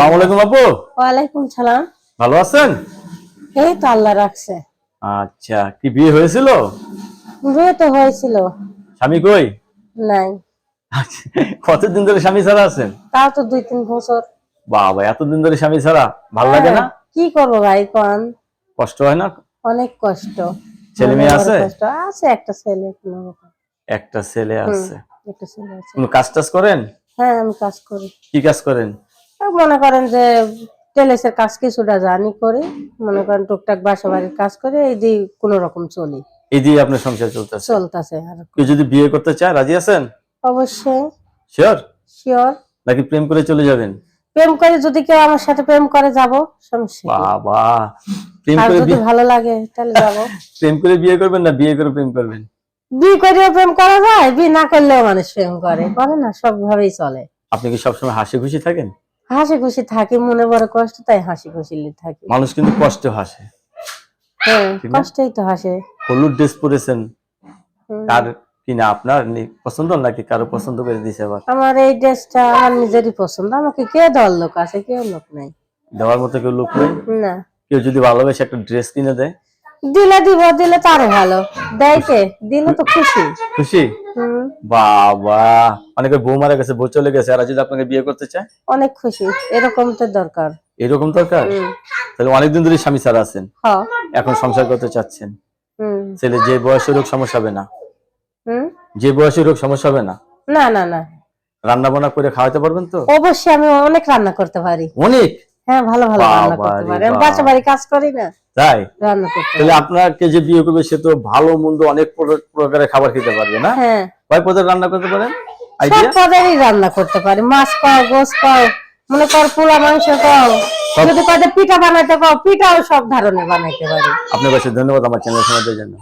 আসসালামু আলাইকুম আপু। ওয়ালাইকুম সালাম। ভালো আছেন? এই তো আল্লাহ রাখছে। আচ্ছা, কি বিয়ে হয়েছিল? বিয়ে তো হয়েছিল। স্বামী কই? নাই। আচ্ছা, কতদিন ধরে স্বামী ছাড়া আছেন? তাও তো 2-3 বছর। বাবা, এতদিন ধরে স্বামী ছাড়া ভাল লাগে না? কি করবো ভাই কোন? কষ্ট হয় না? অনেক কষ্ট। ছেলে মেয়ে আছে? কষ্ট আছে, একটা ছেলে কোনো রকম। একটা ছেলে আছে। একটা ছেলে আছে। কোনো কাজ টাজ করেন? হ্যাঁ আমি কাজ করি। কি কাজ করেন? মনে করেন যে টেলেসের কাজ কিছুটা জানি করি, মনে করেন টুকটাক বাসা বাড়ির কাজ করে এই দিয়ে কোনো রকম চলি। এই দিয়ে আপনার সংসার চলতেছে? চলতেছে আর কেউ যদি বিয়ে করতে চায় রাজি আছেন? অবশ্যই। শিওর? শিওর। নাকি প্রেম করে চলে যাবেন? প্রেম করে যদি কেউ আমার সাথে প্রেম করে যাব, সমস্যা কি? বাবা, প্রেম আর করে যদি ভালো লাগে তাহলে যাব। প্রেম করে বিয়ে করবেন না বিয়ে করে প্রেম করবেন? বিয়ে করেও প্রেম করা যায়, বিয়ে না করলেও মানুষ প্রেম করে না, সব ভাবেই চলে। আপনি কি সবসময় হাসি খুশি থাকেন? হাসি খুশি থাকি, মনে বড় কষ্ট তাই হাসি খুশি থাকি। মানুষ কিন্তু কষ্টে হাসে। হ্যাঁ, ঠিক না? কষ্টেই তো হাসে। হলুদ ড্রেস পরেছেন, কার কিনা আপনার পছন্দ নাকি কারো পছন্দ করে দিছে? আবার আমার এই ড্রেসটা আমার নিজেরই পছন্দ, আমাকে কে দেওয়ার লোক আছে? কেউ লোক নাই। দেওয়ার মতো কেউ লোক নেই? না। কেউ যদি ভালোবেসে একটা ড্রেস কিনে দেয়? দিলে দিব, দিলে তো আরো ভালো। দেয়কে দিলে তো খুশি। খুশি? বাবা, অনেকে বউ মারা গেছে, বউ চলে গেছে, আর যদি আপনাকে বিয়ে করতে চায়? অনেক খুশি, এরকম তো দরকার। এরকম দরকার? তাহলে অনেকদিন ধরে স্বামী ছাড়া আছেন, হ্যাঁ। এখন সংসার করতে চাচ্ছেন। ছেলে যে বয়সে রোগ সমস্যা হবে না? যে বয়সে রোগ সমস্যা হবে না? না না না। রান্না বান্না করে খাওয়াতে পারবেন তো? অবশ্যই, আমি অনেক রান্না করতে পারি। অনেক? হ্যাঁ, ভালো ভালো রান্না করতে পারি। আমি বাসা বাড়ি কাজ করি না, তাই? রান্না করতে তাহলে আপনাকে যে বিয়ে করবে সে তো ভালো মন্দ অনেক প্রকারের খাবার খেতে পারবে না? হ্যাঁ। কয় পদের রান্না করতে পারেন? সব পদেরই রান্না করতে পারি। মাছ পাও, গোশ পাও, মনে কর পোলা মাংস পাও, যদি কয় পিঠা বানাইতে পাও, পিঠাও সব ধরনের বানাইতে পারি। আপনার কাছে ধন্যবাদ আমার চ্যানেল শোনার জন্য।